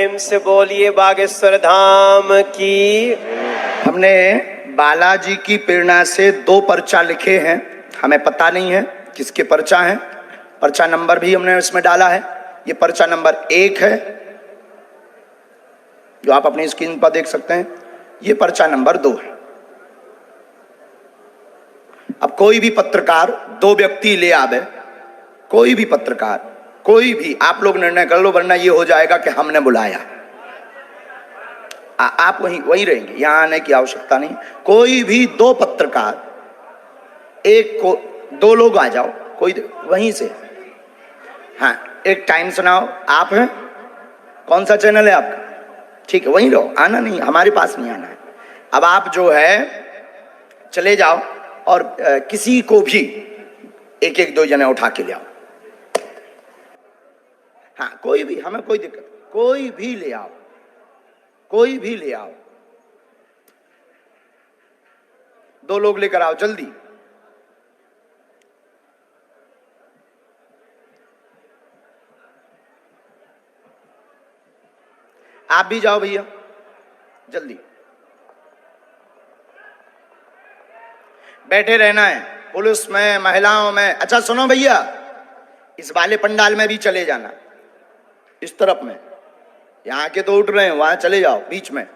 प्रेम से बोलिए बागेश्वर धाम की। हमने बालाजी की प्रेरणा से 2 पर्चा लिखे हैं। हमें पता नहीं है किसके पर्चा हैं। पर्चा नंबर भी हमने इसमें डाला है। ये पर्चा नंबर 1 है जो आप अपनी स्क्रीन पर देख सकते हैं। ये पर्चा नंबर 2 है। अब कोई भी पत्रकार 2 व्यक्ति ले आवे, कोई भी पत्रकार, कोई भी, आप लोग निर्णय कर लो, वरना ये हो जाएगा कि हमने बुलाया। आप वहीं रहेंगे, यहां आने की आवश्यकता नहीं। कोई भी 2 पत्रकार, एक को 2 लोग आ जाओ, कोई वहीं से। हाँ, एक टाइम सुनाओ। आप हैं, कौन सा चैनल है आपका? ठीक है, वहीं रहो, आना नहीं, हमारे पास नहीं आना है। अब आप जो है चले जाओ और किसी को भी एक एक 2 जने उठा के ले आओ। हाँ, कोई भी, हमें कोई दिक्कत, कोई भी ले आओ, कोई भी ले आओ। 2 लोग लेकर आओ जल्दी। आप भी जाओ भैया, जल्दी बैठे रहना है। पुलिस में, महिलाओं में। अच्छा सुनो भैया, इस वाले पंडाल में भी चले जाना, इस तरफ में। यहाँ के तो उठ रहे हैं, वहां चले जाओ बीच में।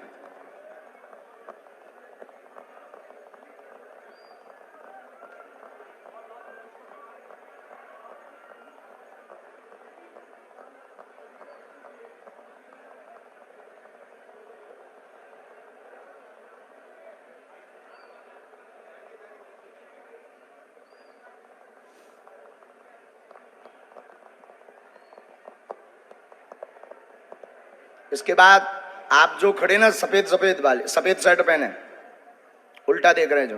इसके बाद आप जो खड़े ना, सफेद सफेद वाले, सफेद शर्ट पहने, उल्टा देख रहे हैं जो,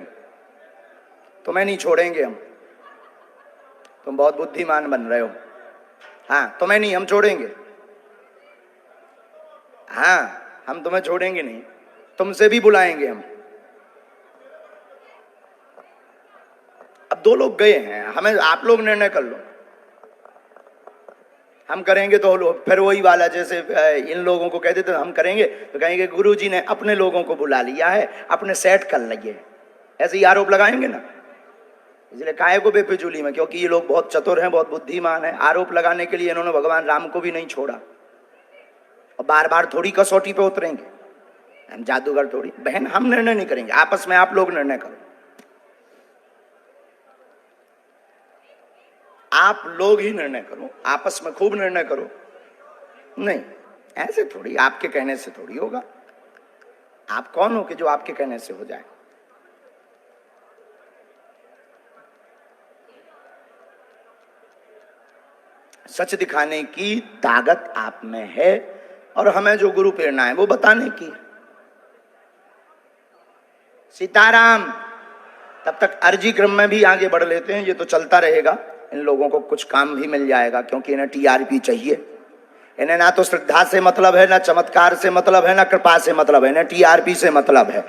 तुम्हें नहीं छोड़ेंगे हम। तुम बहुत बुद्धिमान बन रहे हो। हाँ, तुम्हें नहीं हम छोड़ेंगे। हाँ, हम तुम्हें छोड़ेंगे नहीं, तुमसे भी बुलाएंगे हम। अब 2 लोग गए हैं, हमें, आप लोग निर्णय कर लो। हम करेंगे तो फिर वही वाला, जैसे इन लोगों को कहते थे हम करेंगे तो कहेंगे गुरुजी ने अपने लोगों को बुला लिया है, अपने सेट कर लिए, ऐसे ही आरोप लगाएंगे ना। इसलिए काहे को बेफिजूली में, क्योंकि ये लोग बहुत चतुर हैं, बहुत बुद्धिमान हैं। आरोप लगाने के लिए इन्होंने भगवान राम को भी नहीं छोड़ा, और बार बार थोड़ी कसौटी पे उतरेंगे। हम जादूगर थोड़ी। बहन, हम निर्णय नहीं करेंगे, आपस में आप लोग निर्णय करो। आप लोग ही निर्णय करो, आपस में खूब निर्णय करो। नहीं, ऐसे थोड़ी, आपके कहने से थोड़ी होगा। आप कौन हो कि जो आपके कहने से हो जाए? सच दिखाने की ताकत आप में है, और हमें जो गुरु प्रेरणा है वो बताने की। सीताराम। तब तक अर्जी क्रम में भी आगे बढ़ लेते हैं, ये तो चलता रहेगा। इन लोगों को कुछ काम भी मिल जाएगा, क्योंकि इन्हें टीआरपी चाहिए। इन्हें ना तो श्रद्धा से मतलब है, ना चमत्कार से मतलब है, ना कृपा से मतलब है, इन्हें टीआरपी से मतलब है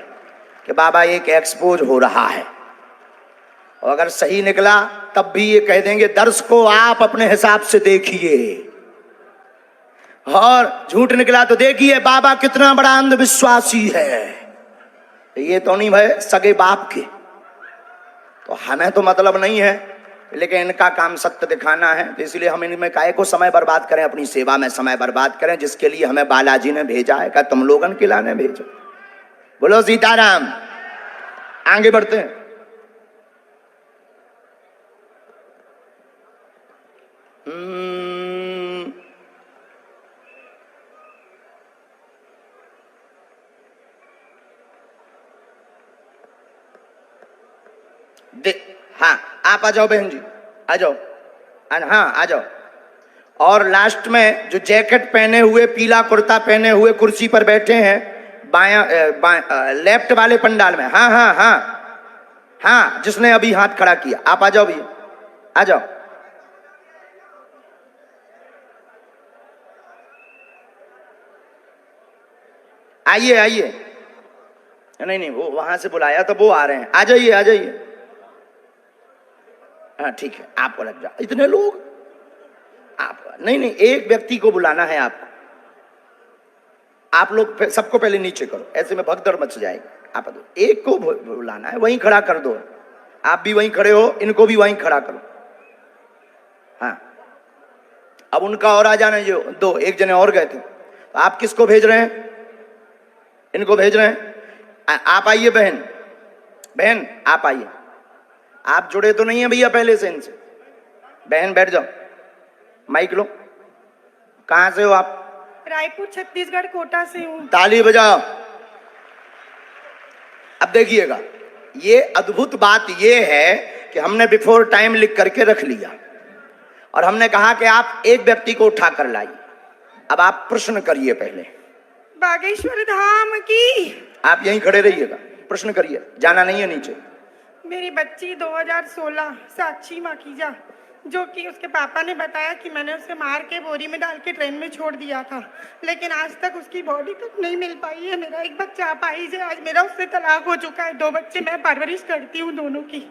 कि बाबा एक एक्सपोज हो रहा है। और अगर सही निकला तब भी ये कह देंगे दर्शकों आप अपने हिसाब से देखिए, और झूठ निकला तो देखिए बाबा कितना बड़ा अंधविश्वासी है। ये तो नहीं भाई सगे बाप के, तो हमें तो मतलब नहीं है, लेकिन इनका काम सत्य दिखाना है। तो इसलिए हम इनमें काहे को समय बर्बाद करें, अपनी सेवा में समय बर्बाद करें, जिसके लिए हमें बालाजी ने भेजा है। क्या तुम लोगन के लाने भेजो? बोलो सीताराम। आगे बढ़ते हैं। हाँ, आप आ जाओ बहन जी, आ जाओ। हाँ, आ जाओ। और लास्ट में जो जैकेट पहने हुए, पीला कुर्ता पहने हुए कुर्सी पर बैठे हैं, लेफ्ट वाले पंडाल में। हाँ हाँ हाँ हाँ, जिसने अभी हाथ खड़ा किया, आप आ जाओ भैया, आ जाओ। आइए आइए। नहीं नहीं, वो वहां से बुलाया तो वो आ रहे हैं। आ जाइए आ जाइए। हाँ ठीक है, आपको लग जाओ। इतने लोग? आप नहीं नहीं, एक व्यक्ति को बुलाना है आपको। आप लोग सबको पहले नीचे करो, ऐसे में भगदड़ मच जाएगी। आप एक को बुलाना है, वहीं खड़ा कर दो। आप भी वहीं खड़े हो, इनको भी वहीं खड़ा करो। हाँ, अब उनका और आ जाना, जो दो एक जने और गए थे, तो आप किसको भेज रहे हैं? इनको भेज रहे हैं। आप आइए बहन, बहन आप आइए। आप जुड़े तो नहीं है भैया पहले से इनसे? बहन बैठ जाओ, माइक लो। कहां से हो आप? रायपुर छत्तीसगढ़ कोटा से हूँ। ताली बजाओ। अब देखिएगा, ये अद्भुत बात ये है कि हमने बिफोर टाइम लिख करके रख लिया और हमने कहा कि आप एक व्यक्ति को उठा कर लाइए। अब आप प्रश्न करिए पहले। बागेश्वर धाम की। आप यहीं खड़े रहिएगा, प्रश्न करिए, जाना नहीं है नीचे। मेरी बच्ची 2016 साक्षी माखीजा, जो कि उसके पापा ने बताया कि मैंने उसे मार के बोरी में डाल के ट्रेन में छोड़ दिया था, लेकिन आज तक उसकी बॉडी तक नहीं मिल पाई है। मेरा एक बच्चा अपाहिज है, आज मेरा उससे तलाक हो चुका है। 2 बच्चे मैं परवरिश करती हूँ, दोनों की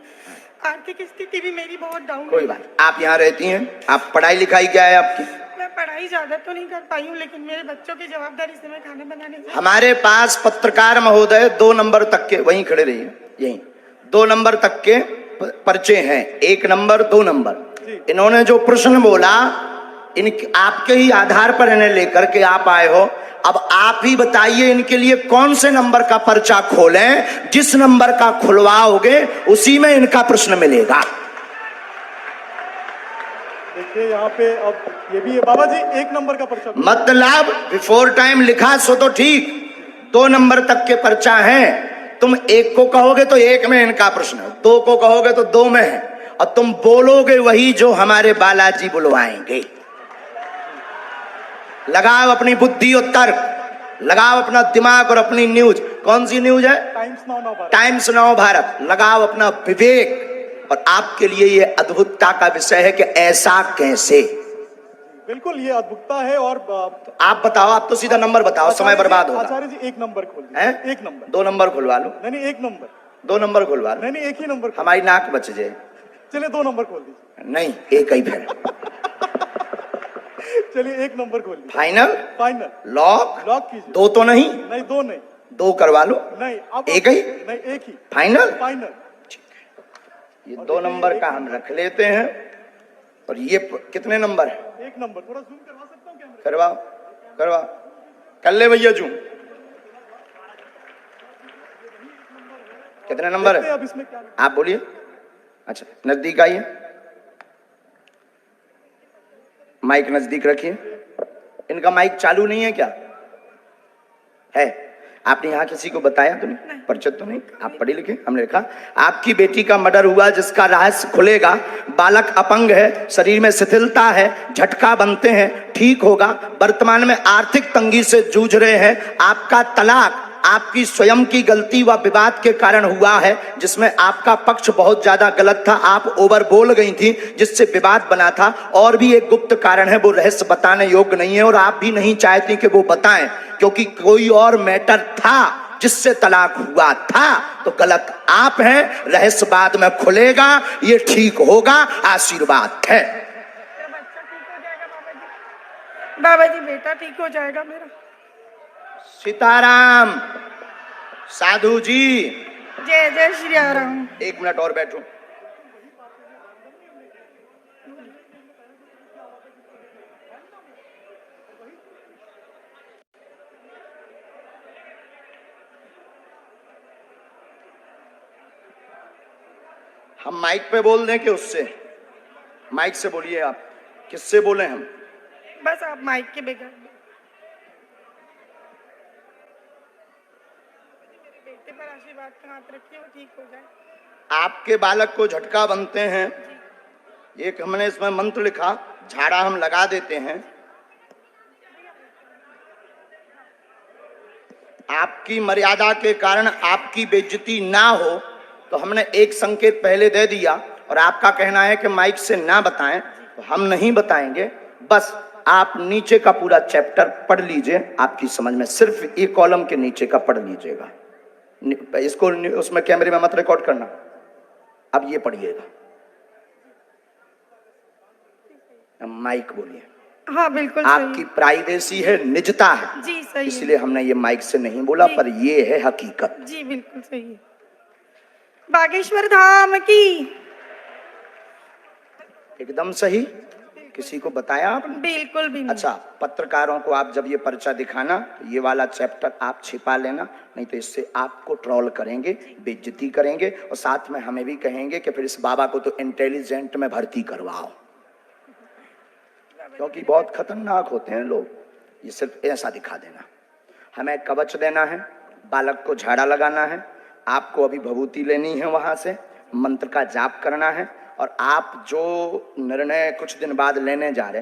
आर्थिक स्थिति भी मेरी बहुत डाउन। कोई बात, आप यहाँ रहती हैं, आप पढ़ाई लिखाई क्या है आपकी? मैं पढ़ाई ज्यादा तो नहीं कर पाई हूँ, लेकिन मेरे बच्चों की जवाबदारी से मैं खाना बनाने से। हमारे पास पत्रकार महोदय 2 नंबर तक के, वहीं खड़े रहिए, यहीं 2 नंबर तक के पर्चे हैं, 1 नंबर 2 नंबर। इन्होंने जो प्रश्न बोला, इन आपके ही आधार पर इन्हें लेकर के आप आए हो। अब आप ही बताइए इनके लिए कौन से नंबर का पर्चा खोलें? जिस नंबर का खुलवाओगे उसी में इनका प्रश्न मिलेगा। देखिए यहाँ पे अब ये भी है बाबा जी, 1 नंबर का पर्चा। मतलब बिफोर टाइम लिखा सो तो ठीक, 2 नंबर तक के पर्चा है। तुम 1 को कहोगे तो 1 में इनका प्रश्न है, 2 को कहोगे तो 2 में है, और तुम बोलोगे वही जो हमारे बालाजी बुलवाएंगे। लगाओ अपनी बुद्धि और तर्क, लगाओ अपना दिमाग और अपनी न्यूज। कौन सी न्यूज है? Times now Bharat. लगाओ अपना विवेक। और आपके लिए ये अद्भुतता का विषय है कि ऐसा कैसे। बिल्कुल ये अद्भुतता है। और आप बताओ, आप तो सीधा नंबर बताओ, समय बर्बाद होगा। आचार्य जी 1 नंबर खोल हैं? 1 नंबर। 2 नंबर खुलवा लो। नहीं 1 नंबर। 2 नंबर खुलवा लो। नहीं 1 ही नंबर। हमारी नाक बच जाए। चलिए 2 नंबर खोल दीजिए। नहीं, 1 ही फिर। चलिए 1 नंबर खोल दीजिए। फाइनल? फाइनल। लॉक? लॉक कीजिए। 2 तो नहीं? नहीं 2 नहीं। 2 करवा लो। नहीं अब 1 ही? नहीं 1 ही। फाइनल? फाइनल। ये 2 नंबर का हम रख लेते हैं। और ये कितने नंबर है? 1 नंबर। थोड़ा जूम करवा सकता हूँ कैमरा? करवाओ, करवाओ, कर ले भैया जूम। कितने नंबर है? अब इसमें क्या आप बोलिए। अच्छा, नजदीक आइए, माइक नजदीक रखिए। इनका माइक चालू नहीं है क्या? है? आपने यहाँ किसी को बताया तो नहीं? परिचित तो नहीं? आप पढ़े लिखे? हमने लिखा आपकी बेटी का मर्डर हुआ, जिसका रहस्य खुलेगा। बालक अपंग है, शरीर में शिथिलता है, झटका बनते हैं, ठीक होगा। वर्तमान में आर्थिक तंगी से जूझ रहे हैं। आपका तलाक आपकी स्वयं की गलती व विवाद के कारण हुआ है, जिसमें आपका पक्ष बहुत ज्यादा गलत था। आप ओवर बोल गई थी, जिससे विवाद बना था। और भी एक गुप्त कारण है, वो रहस्य बताने योग्य नहीं है और आप भी नहीं चाहती कि वो बताएं, क्योंकि कोई और मैटर था जिससे तलाक हुआ था। तो गलत आप हैं, रहस्य बाद में खुलेगा, ये ठीक होगा, आशीर्वाद है। बाबा जी बेटा ठीक हो जाएगा मेरा। सीताराम। साधु जी। जय जय श्री राम। 1 मिनट और बैठो। हम माइक पे बोल दें कि उससे? माइक से बोलिए। आप किससे बोले? हम बस आप माइक के बगैर। बेटे पर आशीर्वाद का हाथ रखिए, वो ठीक हो जाए। आपके बालक को झटका बनते हैं, एक हमने इसमें मंत्र लिखा, झाड़ा हम लगा देते हैं। आपकी मर्यादा के कारण आपकी बेइज्जती ना हो, तो हमने एक संकेत पहले दे दिया। और आपका कहना है कि माइक से ना बताएं, तो हम नहीं बताएंगे। बस आप नीचे का पूरा चैप्टर पढ़ लीजिए, आपकी समझ में। सिर्फ एक कॉलम के नीचे का पढ़ लीजिएगा। इसको उसमें कैमरे में मत रिकॉर्ड करना। अब ये पढ़िएगा। माइक बोलिए। हाँ बिल्कुल आपकी सही। प्राइवेसी है, निजता है, जी सही है। इसलिए हमने ये माइक से नहीं बोला, जी। पर ये है हकीकत। जी बिल्कुल सही है। बागेश्वर धाम की। एकदम सही। किसी को बताया आपने? बिल्कुल भी नहीं। अच्छा, पत्रकारों को आप जब ये पर्चा दिखाना, तो ये वाला चैप्टर आप छिपा लेना, नहीं तो इससे आपको ट्रोल करेंगे, बेइज्जती करेंगे, और साथ में हमें भी कहेंगे कि फिर इस बाबा को तो इंटेलिजेंट में भर्ती करवाओ, क्योंकि बहुत खतरनाक होते हैं लोग। ये सिर्फ ऐसा दिखा देना। हमें कवच देना है, बालक को झाड़ा लगाना है, आपको अभी भभूति लेनी है, वहां से मंत्र का जाप करना है, और आप जो निर्णय कुछ दिन बाद लेने जा रहे,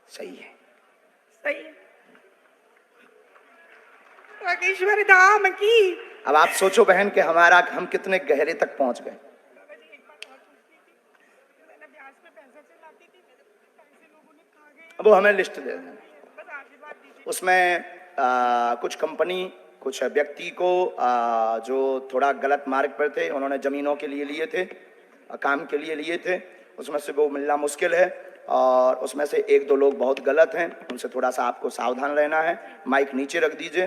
सही है। सही है। बागेश्वर धाम की। अब आप सोचो बहन कि हम कितने गहरे तक पहुंच गए। अब वो हमें लिस्ट दे देना, उसमें कुछ कंपनी, कुछ व्यक्ति को जो थोड़ा गलत मार्ग पर थे, उन्होंने जमीनों के लिए लिए थे, काम के लिए लिए थे, उसमें से वो मिलना मुश्किल है, और उसमें से एक दो लोग बहुत गलत हैं, उनसे थोड़ा सा आपको सावधान रहना है। माइक नीचे रख दीजिए,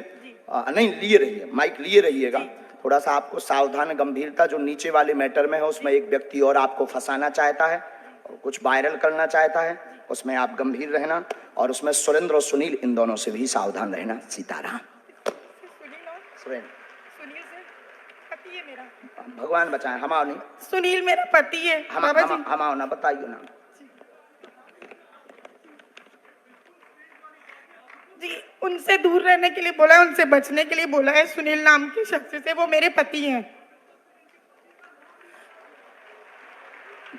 नहीं लिए रहिए, माइक लिए रहिएगा, थोड़ा सा आपको सावधान, गंभीरता। जो नीचे वाले मैटर में है उसमें एक व्यक्ति और आपको फंसाना चाहता है और कुछ वायरल करना चाहता है, उसमें आप गंभीर रहना, और उसमें सुरेंद्र और सुनील, इन दोनों से भी सावधान रहना। सीताराम। सुनील से पति है मेरा। भगवान बचाए, हमाओ नहीं। सुनील मेरा पति है बाबा जी। हमाओ ना, बताइए ना जी। उनसे दूर रहने के लिए बोला है, उनसे बचने के लिए बोला है। सुनील नाम के शख्स से, वो मेरे पति हैं।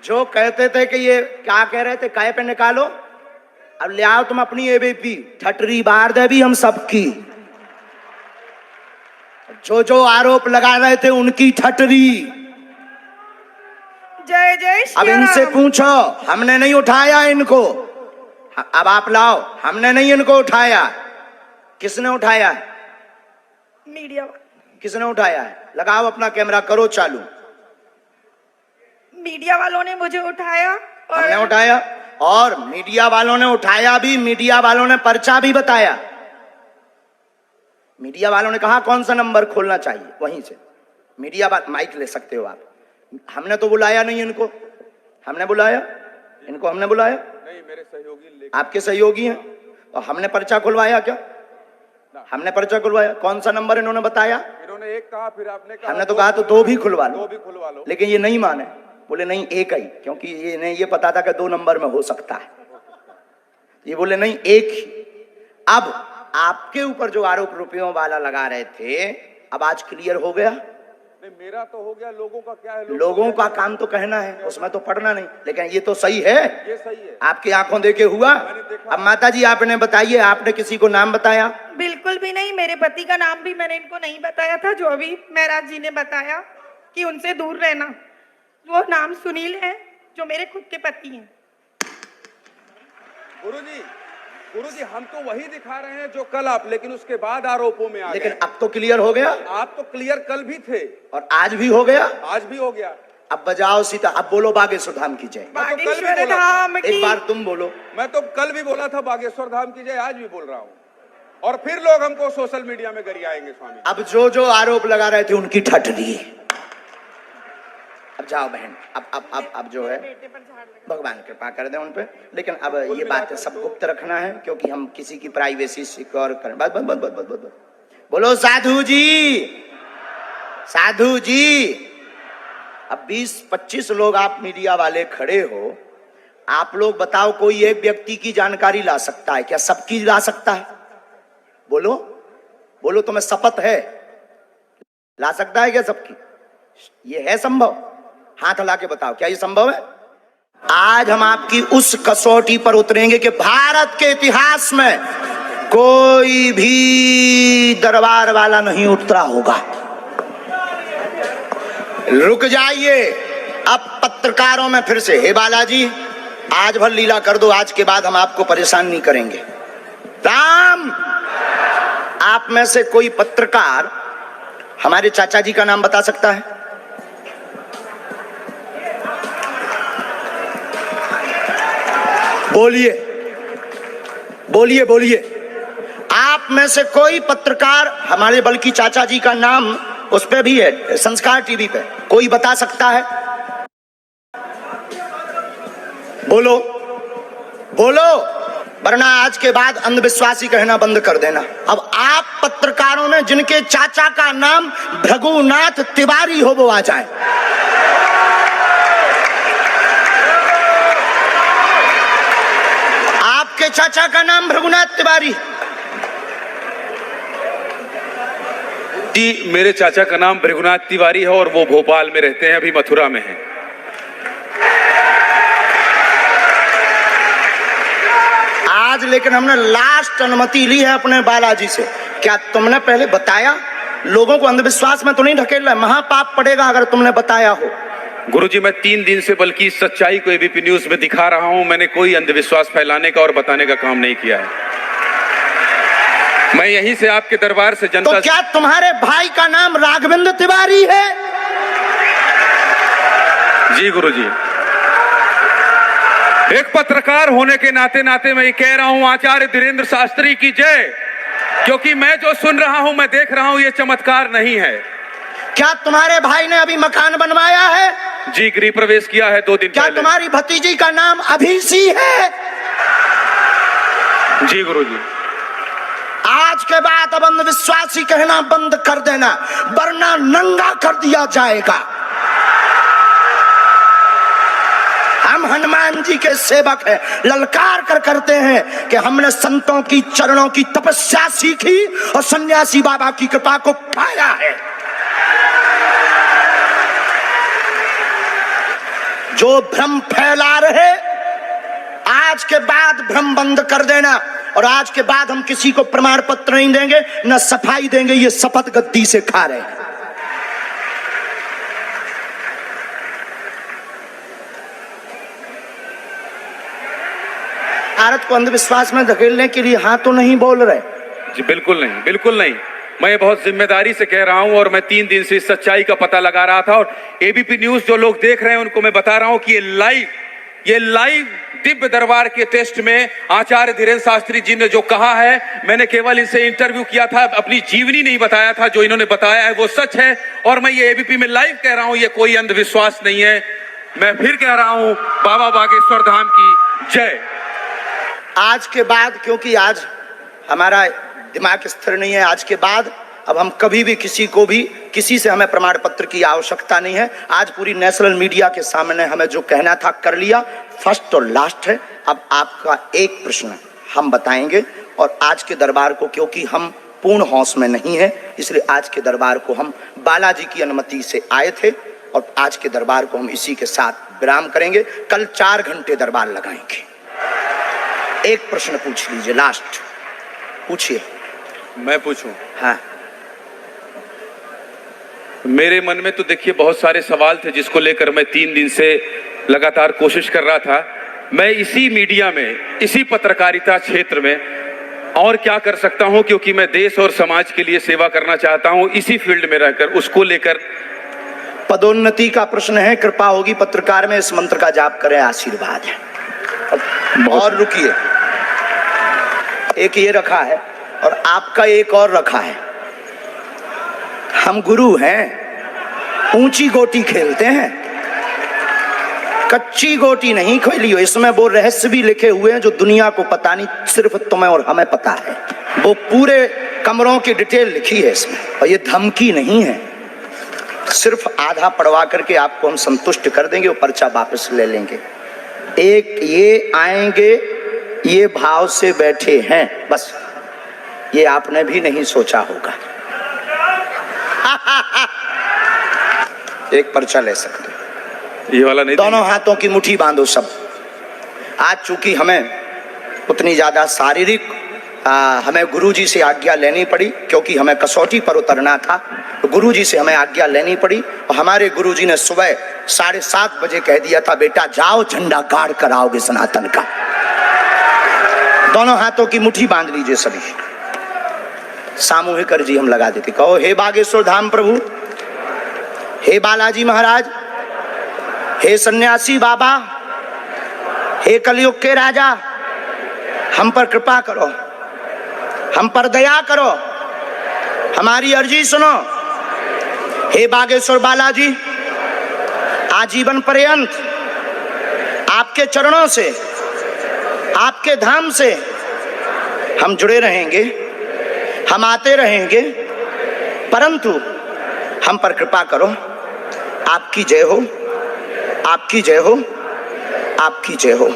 जो कहते थे कि ये क्या कह रहे थे, काय पे निकालो, अब ले आओ तुम अपनी एबीपी, ठटरी बार दे भी हम सबकी। जो आरोप लगा रहे थे उनकी ठटरी। जय जय श्री अब इनसे राम। पूछो, हमने नहीं उठाया इनको, अब आप लाओ, हमने नहीं इनको उठाया। किसने उठाया है? मीडिया। किसने उठाया है? लगाओ अपना कैमरा, करो चालू। मीडिया वालों ने मुझे उठाया, और हमने उठाया, और मीडिया वालों ने उठाया भी, मीडिया वालों ने पर्चा भी बताया। मीडिया वालों ने कहा कौन सा नंबर खोलना चाहिए, वहीं से मीडिया माइक ले सकते हो आप। हमने तो बुलाया नहीं इनको, हमने बुलाया इनको, हमने बुलाया नहीं, मेरे सहयोगी आपके सहयोगी हैं, और हमने पर्चा खुलवाया क्या? हमने पर्चा खुलवाया। कौन सा नंबर इन्होंने बताया? इन्होंने एक कहा, फिर आपने कहा, हमने तो कहा तो दो भी खुलवा लो, दो भी खुलवा लो, लेकिन ये नहीं माने, बोले नहीं एक ही, क्योंकि ये नहीं, ये पता था कि 2 नंबर में हो सकता है, ये बोले नहीं एक ही। अब आपके ऊपर जो आरोप रुपयों वाला लगा रहे थे, अब आज क्लियर हो गया। नहीं मेरा तो हो गया, लोगों का क्या है? लोगों का काम तो कहना है, उसमें तो पढ़ना नहीं, लेकिन ये तो सही है, ये सही है, आपकी आंखों देखे हुआ। अब माता जी आपने बताइए, आपने किसी को नाम बताया? बिल्कुल भी नहीं। मेरे पति का नाम भी मैंने इनको नहीं बताया था, जो अभी महाराज जी ने बताया कि उनसे दूर रहना। वो नाम सुनील है, जो मेरे खुद के पति हैं। गुरुजी हम तो वही दिखा रहे हैं जो कल आप, लेकिन उसके बाद आरोपों में आ लेकिन गए। अब तो क्लियर हो गया। आप तो क्लियर कल भी थे और आज भी हो गया। आज भी हो गया। अब बजाओ सीता, अब बोलो बागेश्वर धाम की जय। बागेश्वर धाम की। एक बार तुम बोलो। मैं तो कल भी बोला था बागेश्वर धाम की जय, आज भी बोल रहा हूँ, और फिर लोग हमको सोशल मीडिया में गरियाएंगे स्वामी। अब जो आरोप लगा रहे थे उनकी ठटरी। अब जाओ बहन, अब जो है भगवान कृपा कर दे उन पे। लेकिन अब ये बात सब गुप्त रखना है, क्योंकि हम किसी की प्राइवेसी सिक्योर करें। बस बस बस बस बस बस बोलो साधु जी, साधु जी। अब 20-25 लोग आप मीडिया वाले खड़े हो, आप लोग बताओ कोई एक व्यक्ति की जानकारी ला सकता है क्या? सबकी ला सकता है? बोलो बोलो, तुम्हें शपथ है? ला सकता है क्या सबकी? ये है संभव? हाथ ला के बताओ, क्या ये संभव है? आज हम आपकी उस कसौटी पर उतरेंगे कि भारत के इतिहास में कोई भी दरबार वाला नहीं उतरा होगा। रुक जाइए, अब पत्रकारों में फिर से, हे बालाजी आज भर लीला कर दो, आज के बाद हम आपको परेशान नहीं करेंगे। राम, आप में से कोई पत्रकार हमारे चाचा जी का नाम बता सकता है? बोलिए बोलिए बोलिए, आप में से कोई पत्रकार, हमारे बल्कि चाचा जी का नाम उस पे भी है, संस्कार टीवी पे, कोई बता सकता है? बोलो बोलो, वरना आज के बाद अंधविश्वासी कहना बंद कर देना। अब आप पत्रकारों में जिनके चाचा का नाम भृगुनाथ तिवारी हो वो आ जाए। आपके चाचा का नाम भृगुनाथ तिवारी? जी, मेरे चाचा का नाम भृगुनाथ तिवारी है और वो भोपाल में रहते हैं, अभी मथुरा में हैं। आज लेकिन हमने लास्ट अनुमति ली है अपने बालाजी से। क्या तुमने पहले बताया? लोगों को अंधविश्वास में तो नहीं ढकेलना, महापाप पड़ेगा अगर तुमने बताया हो। गुरुजी, मैं 3 दिन से बल्कि इस सच्चाई को एबीपी न्यूज में दिखा रहा हूं। मैंने कोई अंधविश्वास फैलाने का और बताने का काम नहीं किया है। मैं यहीं से आपके दरबार से जनता। तो क्या तुम्हारे भाई का नाम राघवेंद्र तिवारी है? जी गुरुजी, एक पत्रकार होने के नाते नाते मैं ये कह रहा हूं, आचार्य धीरेन्द्र शास्त्री की जय, क्योंकि मैं जो सुन रहा हूं, मैं देख रहा हूं, ये चमत्कार नहीं है। क्या तुम्हारे भाई ने अभी मकान बनवाया है? जी, गृह प्रवेश किया है 2 दिन क्या पहले। तुम्हारी भतीजी का नाम अभिषी है? जी गुरुजी। आज के बाद अब अंधविश्वासी कहना बंद कर देना, वरना नंगा कर दिया जाएगा। हम हनुमान जी के सेवक हैं, ललकार कर करते हैं कि हमने संतों की चरणों की तपस्या सीखी और सन्यासी बाबा की कृपा को पाया है। जो भ्रम फैला रहे, आज के बाद भ्रम बंद कर देना। और आज के बाद हम किसी को प्रमाण पत्र नहीं देंगे, न सफाई देंगे, ये शपथ गद्दी से खा रहे हैं। भारत को अंधविश्वास में धकेलने के लिए हाँ तो नहीं बोल रहे। जी बिल्कुल नहीं, बिल्कुल नहीं। मैं बहुत जिम्मेदारी से कह रहा हूं और मैं 3 दिन से इस सच्चाई का पता लगा रहा था। और एबीपी न्यूज जो लोग देख रहे हैं उनको मैं बता रहा हूं कि ये लाइव दिव्य दरबार के टेस्ट में आचार्य धीरेन्द्र शास्त्री जी ने जो कहा है, मैंने केवल इनसे इंटरव्यू किया था, अपनी जीवनी नहीं बताया था। जो इन्होंने बताया है वो सच है और मैं ये एबीपी में लाइव कह रहा हूं, ये कोई अंधविश्वास नहीं है। मैं फिर कह रहा हूं, बाबा बागेश्वर धाम की जय। आज के बाद, क्योंकि आज हमारा दिमाग स्थिर नहीं है, आज के बाद अब हम कभी भी किसी से हमें प्रमाण पत्र की आवश्यकता नहीं है। आज पूरी नेशनल मीडिया के सामने हमें जो कहना था कर लिया, फर्स्ट और लास्ट है। अब आपका एक प्रश्न हम बताएंगे और आज के दरबार को, क्योंकि हम पूर्ण होश में नहीं है, इसलिए आज के दरबार को हम बालाजी की अनुमति से आए थे और आज के दरबार को हम इसी के साथ विराम करेंगे। कल 4 घंटे दरबार लगाएंगे। एक प्रश्न पूछ लीजिए, लास्ट पूछिए। मैं पूछूं? हाँ। मेरे मन में तो देखिए बहुत सारे सवाल थे जिसको लेकर मैं 3 दिन से लगातार कोशिश कर रहा था। मैं इसी मीडिया में, इसी पत्रकारिता क्षेत्र में और क्या कर सकता हूं, क्योंकि मैं देश और समाज के लिए सेवा करना चाहता हूं इसी फील्ड में रहकर। उसको लेकर पदोन्नति का प्रश्न है, कृपा होगी पत्रकार में, इस मंत्र का जाप करें, आशीर्वाद है। और रुकिए, एक ये रखा है और आपका एक और रखा है। हम गुरु हैं, ऊंची गोटी खेलते हैं, कच्ची गोटी नहीं खेली हो। इसमें वो रहस्य भी लिखे हुए हैं जो दुनिया को पता नहीं, सिर्फ तुम्हें और हमें पता है। वो पूरे कमरों की डिटेल लिखी है इसमें, और ये धमकी नहीं है। सिर्फ आधा पढ़वा करके आपको हम संतुष्ट कर देंगे और पर्चा वापस ले लेंगे। एक ये आएंगे, ये भाव से बैठे हैं, बस ये आपने भी नहीं सोचा होगा। एक पर्चा ले सकते, ये वाला नहीं। दोनों हाथों की मुट्ठी बांधो सब। आज चूंकि हमें उतनी ज्यादा शारीरिक हमें गुरुजी से आज्ञा लेनी पड़ी, क्योंकि हमें कसौटी पर उतरना था, तो गुरुजी से हमें आज्ञा लेनी पड़ी। और हमारे गुरुजी ने सुबह 7:30 बजे कह दिया था, बेटा जाओ झंडा गाड़ कर आओगे सनातन का। दोनों हाथों की मुट्ठी बांध लीजिए सभी। सामूहिक अर्जी हम लगा देते। कहो, हे बागेश्वर धाम प्रभु, हे बालाजी महाराज, हे सन्यासी बाबा, हे कलयुग के राजा, हम पर कृपा करो, हम पर दया करो, हमारी अर्जी सुनो। हे बागेश्वर बालाजी, आजीवन पर्यंत आपके चरणों से, आपके धाम से हम जुड़े रहेंगे, हम आते रहेंगे, परंतु हम पर कृपा करो। आपकी जय हो, आपकी जय हो, आपकी जय हो।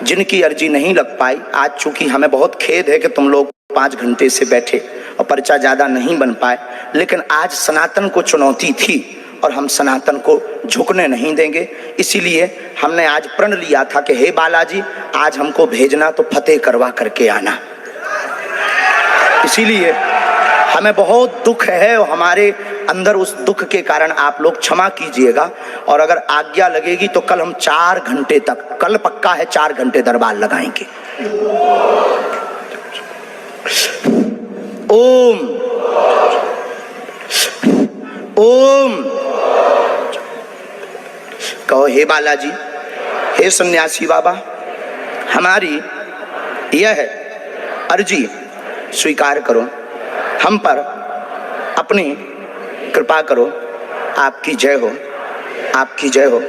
जिनकी अर्जी नहीं लग पाई, आज चूंकि हमें बहुत खेद है कि तुम लोग 5 घंटे से बैठे और पर्चा ज्यादा नहीं बन पाए, लेकिन आज सनातन को चुनौती थी और हम सनातन को झुकने नहीं देंगे। इसीलिए हमने आज प्रण लिया था कि हे बालाजी, आज हमको भेजना तो फतेह करवा करके आना। इसीलिए हमें बहुत दुख है और हमारे अंदर उस दुख के कारण आप लोग क्षमा कीजिएगा। और अगर आज्ञा लगेगी तो कल हम 4 घंटे तक, कल पक्का है 4 घंटे दरबार लगाएंगे। ओम ओम कहो, हे बालाजी, हे सन्यासी बाबा, हमारी यह अर्जी स्वीकार करो, हम पर अपनी कृपा करो। आपकी जय हो, आपकी जय हो,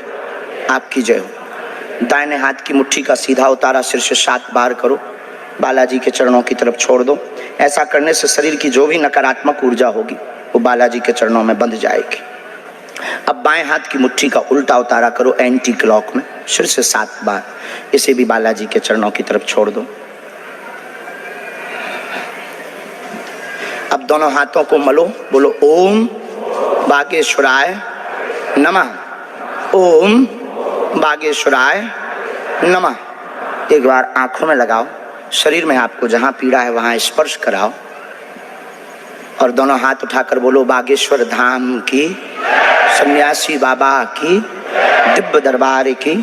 आपकी जय हो। दाहिने हाथ की मुट्ठी का सीधा उतारा सिर से 7 बार करो, बालाजी के चरणों की तरफ छोड़ दो। ऐसा करने से शरीर की जो भी नकारात्मक ऊर्जा होगी वो बालाजी के चरणों में बंध जाएगी। अब बाएं हाथ की मुट्ठी का उल्टा उतारा करो एंटी क्लॉक में, सिर से 7 बार, इसे भी बालाजी के चरणों की तरफ छोड़ दो। अब दोनों हाथों को मलो, बोलो ओम बागेश्वराय नमः, ओम बागेश्वराय नमः। एक बार आंखों में लगाओ, शरीर में आपको जहां पीड़ा है वहां स्पर्श कराओ और दोनों हाथ उठाकर बोलो बागेश्वर धाम की, सन्यासी बाबा की, दिव्य दरबार की।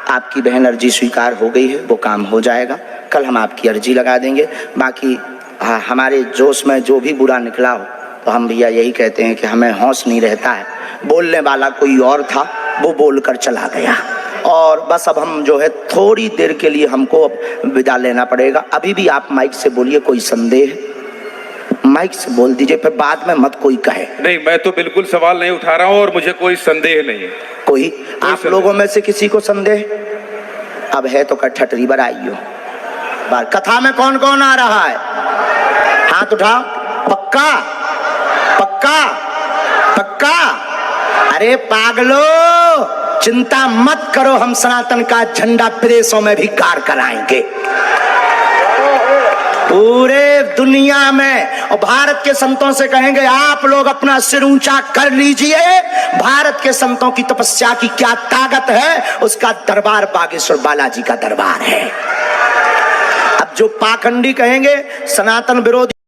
आपकी बहन अर्जी स्वीकार हो गई है, वो काम हो जाएगा। कल हम आपकी अर्जी लगा देंगे। बाकी हमारे जोश में जो भी बुरा निकला हो तो हम भैया यही कहते हैं कि हमें होश नहीं रहता है। बोलने वाला कोई और था, वो बोलकर चला गया और बस अब हम जो है थोड़ी देर के लिए हमको विदा लेना पड़ेगा। अभी भी आप माइक से बोलिए, कोई संदेह माइक से बोल दीजिए, फिर बाद में मत कोई कहे। नहीं, मैं तो बिल्कुल सवाल नहीं उठा रहा हूँ और मुझे कोई संदेह नहीं है। कोई आप लोगों में से किसी को संदेह अब है तो ठटरी बराइयो। बार कथा में कौन कौन आ रहा है? हाथ उठाओ। पक्का पक्का पक्का? अरे पागलो, चिंता मत करो, हम सनातन का झंडा विदेशों में भी गाड़ कराएंगे, पूरे दुनिया में। और भारत के संतों से कहेंगे आप लोग अपना सिर ऊंचा कर लीजिए, भारत के संतों की तपस्या की क्या ताकत है, उसका दरबार बागेश्वर बालाजी का दरबार है। अब जो पाखंडी कहेंगे सनातन विरोधी